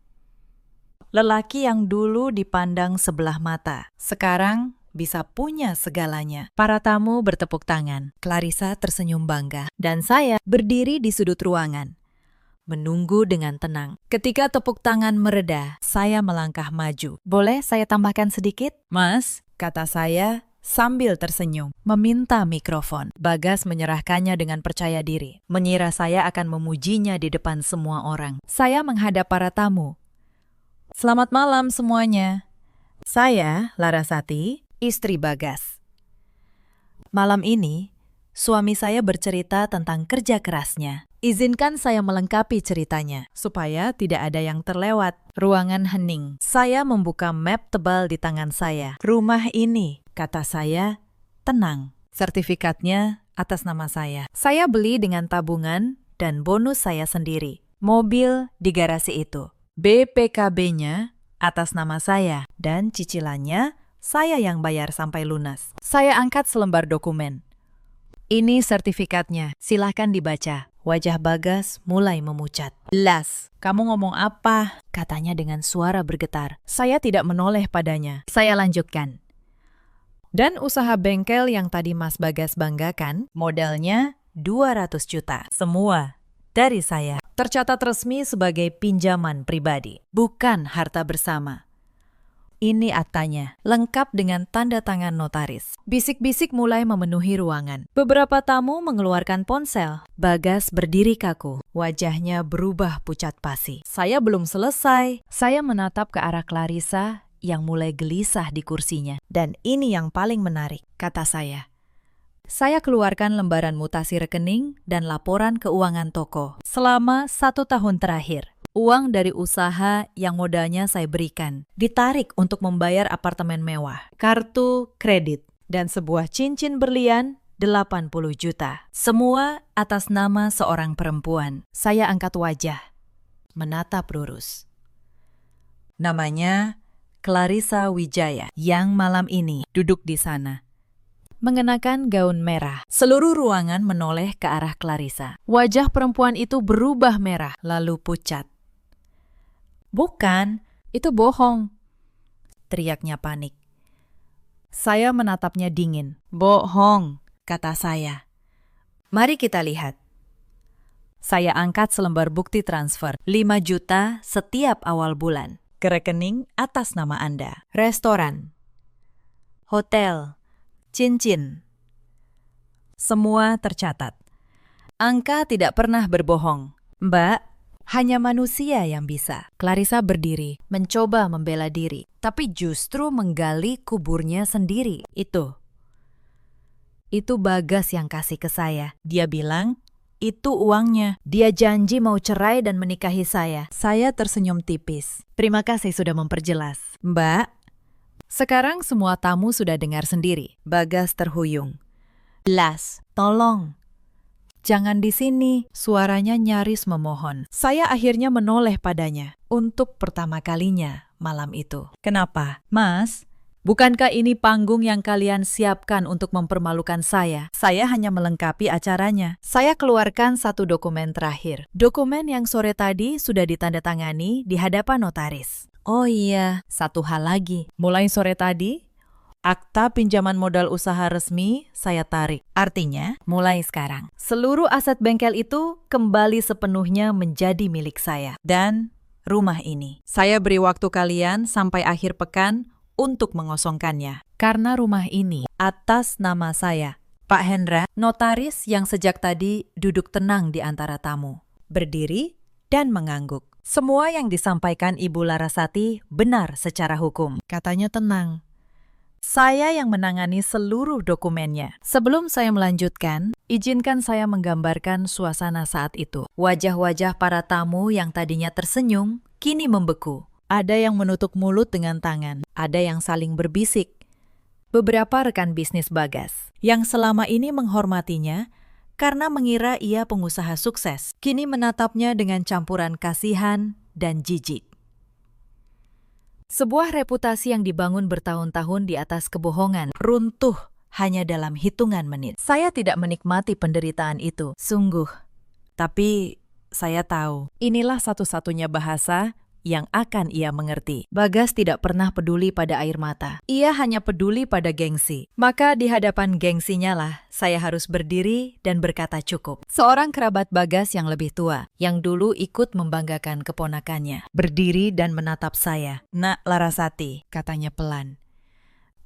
Lelaki yang dulu dipandang sebelah mata, sekarang bisa punya segalanya. Para tamu bertepuk tangan. Clarissa tersenyum bangga. Dan saya berdiri di sudut ruangan, menunggu dengan tenang. Ketika tepuk tangan mereda, saya melangkah maju. Boleh saya tambahkan sedikit? Mas, kata saya sambil tersenyum, meminta mikrofon. Bagas menyerahkannya dengan percaya diri, mengira saya akan memujinya di depan semua orang. Saya menghadap para tamu. Selamat malam semuanya. Saya Larasati, istri Bagas. Malam ini, suami saya bercerita tentang kerja kerasnya. Izinkan saya melengkapi ceritanya, supaya tidak ada yang terlewat. Ruangan hening. Saya membuka map tebal di tangan saya. Rumah ini, kata saya, tenang. Sertifikatnya atas nama saya. Saya beli dengan tabungan dan bonus saya sendiri. Mobil di garasi itu. BPKB-nya atas nama saya. Dan cicilannya saya yang bayar sampai lunas. Saya angkat selembar dokumen. Ini sertifikatnya, silahkan dibaca. Wajah Bagas mulai memucat. Las, kamu ngomong apa? Katanya dengan suara bergetar. Saya tidak menoleh padanya. Saya lanjutkan. Dan usaha bengkel yang tadi Mas Bagas banggakan, modalnya 200 juta. Semua dari saya. Tercatat resmi sebagai pinjaman pribadi, bukan harta bersama. Ini aktanya, lengkap dengan tanda tangan notaris. Bisik-bisik mulai memenuhi ruangan. Beberapa tamu mengeluarkan ponsel. Bagas berdiri kaku. Wajahnya berubah pucat pasi. Saya belum selesai. Saya menatap ke arah Clarissa yang mulai gelisah di kursinya. Dan ini yang paling menarik, kata saya. Saya keluarkan lembaran mutasi rekening dan laporan keuangan toko. Selama 1 tahun terakhir, uang dari usaha yang modalnya saya berikan ditarik untuk membayar apartemen mewah, kartu kredit, dan sebuah cincin berlian 80 juta. Semua atas nama seorang perempuan. Saya angkat wajah, menatap lurus. Namanya Clarissa Wijaya, yang malam ini duduk di sana, mengenakan gaun merah. Seluruh ruangan menoleh ke arah Clarissa. Wajah perempuan itu berubah merah, lalu pucat. Bukan, itu bohong, teriaknya panik. Saya menatapnya dingin. Bohong, kata saya. Mari kita lihat. Saya angkat selembar bukti transfer 5 juta setiap awal bulan ke rekening atas nama Anda. Restoran, hotel, cincin, Semua tercatat. Angka tidak pernah berbohong. Mbak, hanya manusia yang bisa. Clarissa berdiri, mencoba membela diri, tapi justru menggali kuburnya sendiri. Itu Bagas yang kasih ke saya. Dia bilang, itu uangnya. Dia janji mau cerai dan menikahi saya. Saya tersenyum tipis. Terima kasih sudah memperjelas. Mbak, sekarang semua tamu sudah dengar sendiri. Bagas terhuyung. Las, tolong. Jangan di sini, suaranya nyaris memohon. Saya akhirnya menoleh padanya untuk pertama kalinya malam itu. Kenapa? Mas, bukankah ini panggung yang kalian siapkan untuk mempermalukan saya? Saya hanya melengkapi acaranya. Saya keluarkan satu dokumen terakhir. Dokumen yang sore tadi sudah ditandatangani di hadapan notaris. Oh iya, satu hal lagi. Mulai sore tadi, akta pinjaman modal usaha resmi saya tarik. Artinya, mulai sekarang, seluruh aset bengkel itu kembali sepenuhnya menjadi milik saya. Dan rumah ini. Saya beri waktu kalian sampai akhir pekan untuk mengosongkannya. Karena rumah ini atas nama saya, Pak Hendra, notaris yang sejak tadi duduk tenang di antara tamu, berdiri dan mengangguk. Semua yang disampaikan Ibu Larasati benar secara hukum. Katanya tenang. Saya yang menangani seluruh dokumennya. Sebelum saya melanjutkan, izinkan saya menggambarkan suasana saat itu. Wajah-wajah para tamu yang tadinya tersenyum, kini membeku. Ada yang menutup mulut dengan tangan, ada yang saling berbisik. Beberapa rekan bisnis Bagas, yang selama ini menghormatinya karena mengira ia pengusaha sukses, kini menatapnya dengan campuran kasihan dan jijik. Sebuah reputasi yang dibangun bertahun-tahun di atas kebohongan runtuh hanya dalam hitungan menit. Saya tidak menikmati penderitaan itu, sungguh. Tapi saya tahu, inilah satu-satunya bahasa yang akan ia mengerti. Bagas tidak pernah peduli pada air mata. Ia hanya peduli pada gengsi. Maka di hadapan gengsinya lah, saya harus berdiri dan berkata cukup. Seorang kerabat Bagas yang lebih tua, yang dulu ikut membanggakan keponakannya, berdiri dan menatap saya. Nak Larasati, katanya pelan.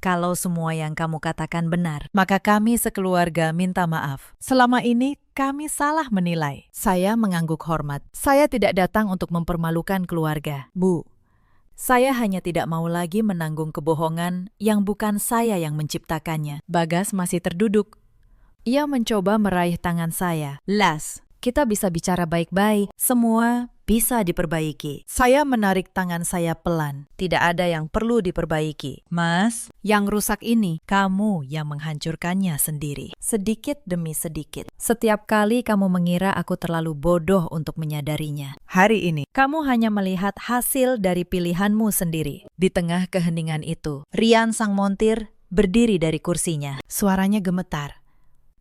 Kalau semua yang kamu katakan benar, maka kami sekeluarga minta maaf. Selama ini kami salah menilai. Saya mengangguk hormat. Saya tidak datang untuk mempermalukan keluarga. Bu, saya hanya tidak mau lagi menanggung kebohongan yang bukan saya yang menciptakannya. Bagas masih terduduk. Ia mencoba meraih tangan saya. Las, kita bisa bicara baik-baik. Semua bisa diperbaiki. Saya menarik tangan saya pelan. Tidak ada yang perlu diperbaiki. Mas, yang rusak ini, kamu yang menghancurkannya sendiri. Sedikit demi sedikit. Setiap kali kamu mengira aku terlalu bodoh untuk menyadarinya. Hari ini, kamu hanya melihat hasil dari pilihanmu sendiri. Di tengah keheningan itu, Rian sang montir berdiri dari kursinya. Suaranya gemetar,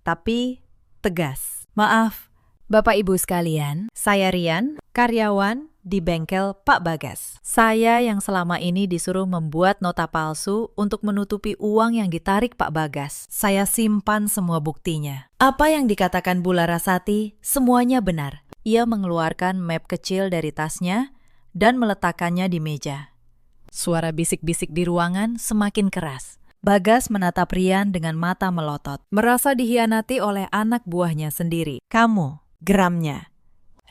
tapi tegas. Maaf, Bapak Ibu sekalian, saya Rian, karyawan di bengkel Pak Bagas. Saya yang selama ini disuruh membuat nota palsu untuk menutupi uang yang ditarik Pak Bagas. Saya simpan semua buktinya. Apa yang dikatakan Bu Larasati, semuanya benar. Ia mengeluarkan map kecil dari tasnya dan meletakkannya di meja. Suara bisik-bisik di ruangan semakin keras. Bagas menatap Rian dengan mata melotot, merasa dihianati oleh anak buahnya sendiri. Kamu, geramnya.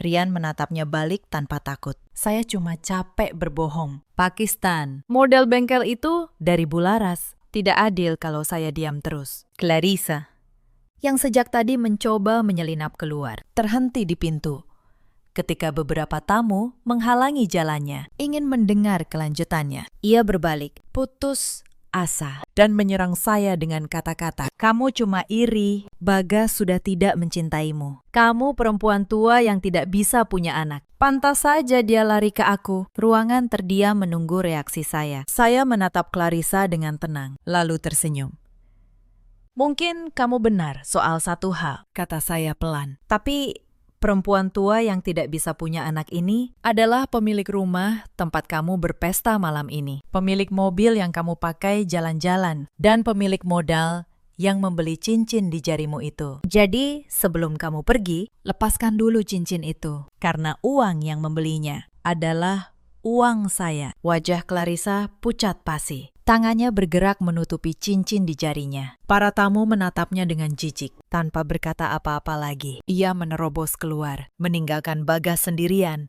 Rian menatapnya balik tanpa takut. Saya cuma capek berbohong. Pakistan, model bengkel itu dari Bu Laras. Tidak adil kalau saya diam terus. Clarissa, yang sejak tadi mencoba menyelinap keluar, terhenti di pintu. Ketika beberapa tamu menghalangi jalannya, ingin mendengar kelanjutannya. Ia berbalik, putus asa, dan menyerang saya dengan kata-kata, "Kamu cuma iri, Bagas sudah tidak mencintaimu. Kamu perempuan tua yang tidak bisa punya anak. Pantas saja dia lari ke aku." Ruangan terdiam menunggu reaksi saya. Saya menatap Clarissa dengan tenang, lalu tersenyum. "Mungkin kamu benar soal satu hal," kata saya pelan. "Tapi perempuan tua yang tidak bisa punya anak ini adalah pemilik rumah tempat kamu berpesta malam ini, pemilik mobil yang kamu pakai jalan-jalan, dan pemilik modal yang membeli cincin di jarimu itu. Jadi, sebelum kamu pergi, lepaskan dulu cincin itu, karena uang yang membelinya adalah uang saya." Wajah Clarissa pucat pasi. Tangannya bergerak menutupi cincin di jarinya. Para tamu menatapnya dengan jijik, tanpa berkata apa-apa lagi. Ia menerobos keluar, meninggalkan Bagas sendirian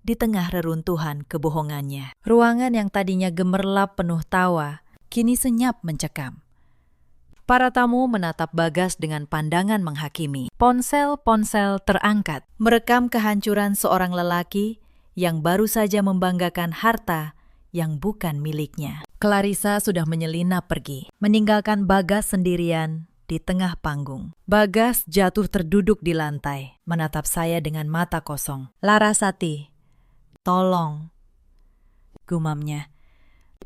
di tengah reruntuhan kebohongannya. Ruangan yang tadinya gemerlap penuh tawa, kini senyap mencekam. Para tamu menatap Bagas dengan pandangan menghakimi. Ponsel-ponsel terangkat, merekam kehancuran seorang lelaki yang baru saja membanggakan harta yang bukan miliknya. Clarissa sudah menyelinap pergi, meninggalkan Bagas sendirian di tengah panggung. Bagas jatuh terduduk di lantai, menatap saya dengan mata kosong. Larasati, tolong, gumamnya.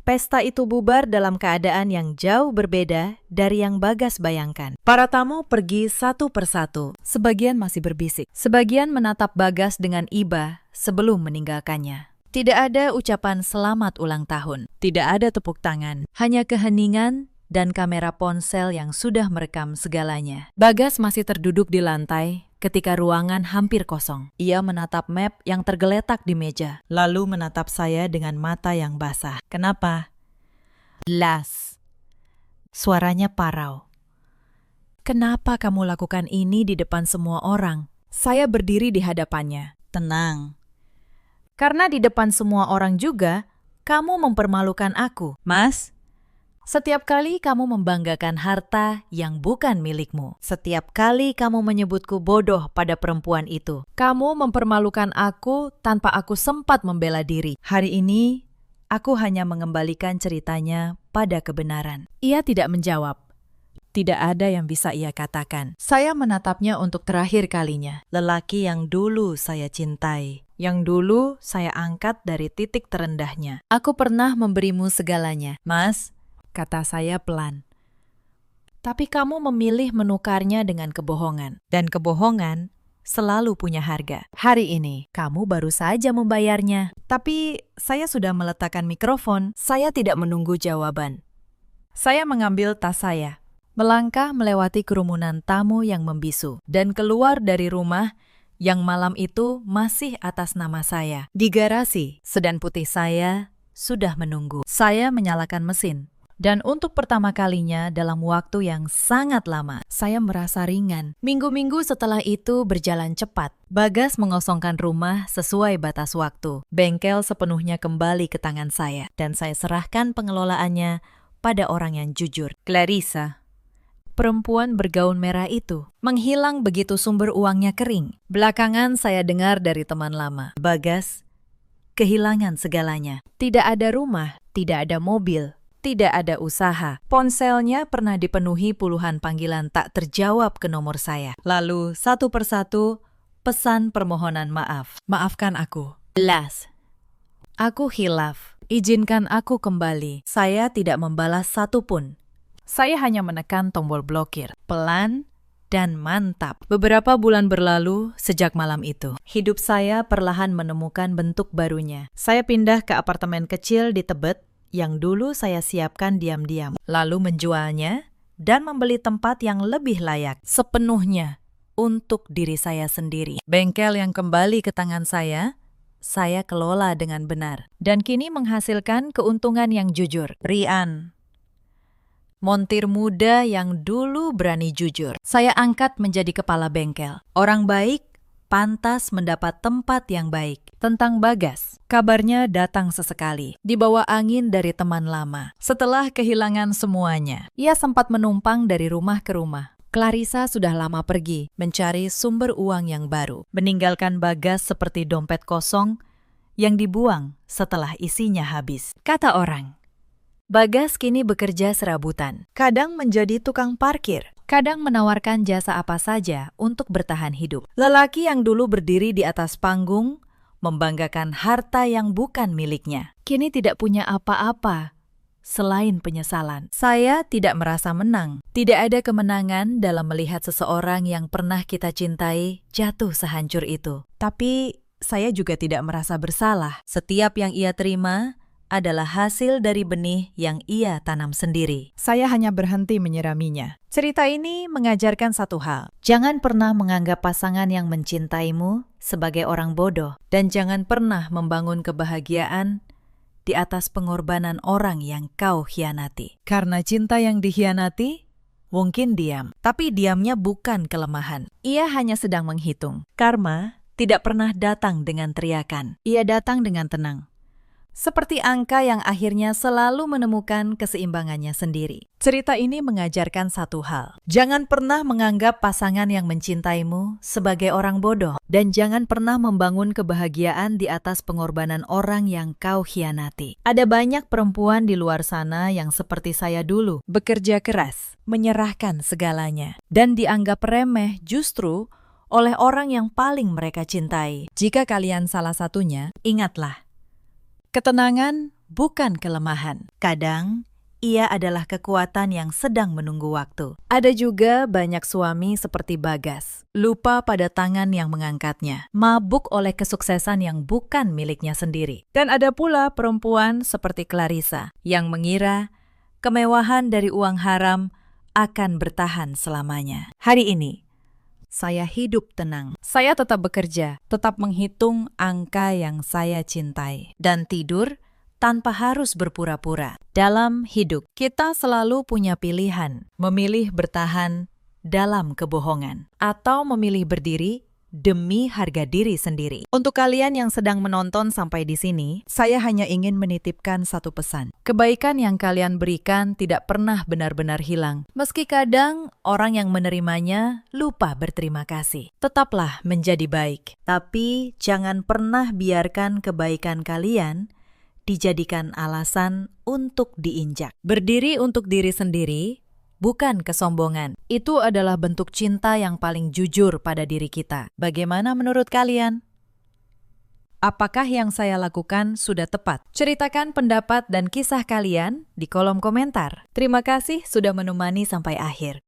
Pesta itu bubar dalam keadaan yang jauh berbeda dari yang Bagas bayangkan. Para tamu pergi satu persatu. Sebagian masih berbisik. Sebagian menatap Bagas dengan iba sebelum meninggalkannya. Tidak ada ucapan selamat ulang tahun. Tidak ada tepuk tangan. Hanya keheningan dan kamera ponsel yang sudah merekam segalanya. Bagas masih terduduk di lantai ketika ruangan hampir kosong. Ia menatap map yang tergeletak di meja, lalu menatap saya dengan mata yang basah. Kenapa? Las. Suaranya parau. Kenapa kamu lakukan ini di depan semua orang? Saya berdiri di hadapannya. Tenang. Karena di depan semua orang juga, kamu mempermalukan aku. Mas, setiap kali kamu membanggakan harta yang bukan milikmu. Setiap kali kamu menyebutku bodoh pada perempuan itu. Kamu mempermalukan aku tanpa aku sempat membela diri. Hari ini, aku hanya mengembalikan ceritanya pada kebenaran. Ia tidak menjawab. Tidak ada yang bisa ia katakan. Saya menatapnya untuk terakhir kalinya. Lelaki yang dulu saya cintai. Yang dulu saya angkat dari titik terendahnya. Aku pernah memberimu segalanya. Mas, kata saya pelan. Tapi kamu memilih menukarnya dengan kebohongan. Dan kebohongan selalu punya harga. Hari ini, kamu baru saja membayarnya. Tapi saya sudah meletakkan mikrofon. Saya tidak menunggu jawaban. Saya mengambil tas saya, melangkah melewati kerumunan tamu yang membisu, dan keluar dari rumah yang malam itu masih atas nama saya. Di garasi, sedan putih saya sudah menunggu. Saya menyalakan mesin. Dan untuk pertama kalinya dalam waktu yang sangat lama, saya merasa ringan. Minggu-minggu setelah itu berjalan cepat. Bagas mengosongkan rumah sesuai batas waktu. Bengkel sepenuhnya kembali ke tangan saya. Dan saya serahkan pengelolaannya pada orang yang jujur. Clarissa, perempuan bergaun merah itu, menghilang begitu sumber uangnya kering. Belakangan saya dengar dari teman lama, Bagas kehilangan segalanya. Tidak ada rumah, tidak ada mobil, tidak ada usaha. Ponselnya pernah dipenuhi puluhan panggilan tak terjawab ke nomor saya. Lalu satu persatu pesan permohonan maaf. Maafkan aku. Las. Aku hilaf. Izinkan aku kembali. Saya tidak membalas satupun. Saya hanya menekan tombol blokir, pelan dan mantap. Beberapa bulan berlalu sejak malam itu. Hidup saya perlahan menemukan bentuk barunya. Saya pindah ke apartemen kecil di Tebet yang dulu saya siapkan diam-diam. Lalu menjualnya dan membeli tempat yang lebih layak, sepenuhnya untuk diri saya sendiri. Bengkel yang kembali ke tangan saya kelola dengan benar. Dan kini menghasilkan keuntungan yang jujur. Rian, montir muda yang dulu berani jujur. Saya angkat menjadi kepala bengkel. Orang baik pantas mendapat tempat yang baik. Tentang Bagas, kabarnya datang sesekali. Dibawa angin dari teman lama. Setelah kehilangan semuanya, ia sempat menumpang dari rumah ke rumah. Clarissa sudah lama pergi, mencari sumber uang yang baru. Meninggalkan Bagas seperti dompet kosong yang dibuang setelah isinya habis. Kata orang, Bagas kini bekerja serabutan, kadang menjadi tukang parkir, kadang menawarkan jasa apa saja untuk bertahan hidup. Lelaki yang dulu berdiri di atas panggung, membanggakan harta yang bukan miliknya, kini tidak punya apa-apa selain penyesalan. Saya tidak merasa menang. Tidak ada kemenangan dalam melihat seseorang yang pernah kita cintai jatuh sehancur itu. Tapi saya juga tidak merasa bersalah. Setiap yang ia terima adalah hasil dari benih yang ia tanam sendiri. Saya hanya berhenti menyiraminya. Cerita ini mengajarkan satu hal. Jangan pernah menganggap pasangan yang mencintaimu sebagai orang bodoh. Dan jangan pernah membangun kebahagiaan di atas pengorbanan orang yang kau hianati. Karena cinta yang dikhianati, mungkin diam. Tapi diamnya bukan kelemahan. Ia hanya sedang menghitung. Karma tidak pernah datang dengan teriakan. Ia datang dengan tenang. Seperti angka yang akhirnya selalu menemukan keseimbangannya sendiri. Cerita ini mengajarkan satu hal. Jangan pernah menganggap pasangan yang mencintaimu sebagai orang bodoh. Dan jangan pernah membangun kebahagiaan di atas pengorbanan orang yang kau khianati. Ada banyak perempuan di luar sana yang seperti saya dulu. Bekerja keras, menyerahkan segalanya. Dan dianggap remeh justru oleh orang yang paling mereka cintai. Jika kalian salah satunya, ingatlah. Ketenangan bukan kelemahan. Kadang, ia adalah kekuatan yang sedang menunggu waktu. Ada juga banyak suami seperti Bagas, lupa pada tangan yang mengangkatnya, mabuk oleh kesuksesan yang bukan miliknya sendiri. Dan ada pula perempuan seperti Clarissa, yang mengira kemewahan dari uang haram akan bertahan selamanya. Hari ini, saya hidup tenang. Saya tetap bekerja, tetap menghitung angka yang saya cintai, dan tidur tanpa harus berpura-pura. Dalam hidup, kita selalu punya pilihan, memilih bertahan dalam kebohongan, atau memilih berdiri demi harga diri sendiri. Untuk kalian yang sedang menonton sampai di sini, saya hanya ingin menitipkan satu pesan. Kebaikan yang kalian berikan tidak pernah benar-benar hilang. Meski kadang orang yang menerimanya lupa berterima kasih. Tetaplah menjadi baik. Tapi jangan pernah biarkan kebaikan kalian dijadikan alasan untuk diinjak. Berdiri untuk diri sendiri bukan kesombongan. Itu adalah bentuk cinta yang paling jujur pada diri kita. Bagaimana menurut kalian? Apakah yang saya lakukan sudah tepat? Ceritakan pendapat dan kisah kalian di kolom komentar. Terima kasih sudah menemani sampai akhir.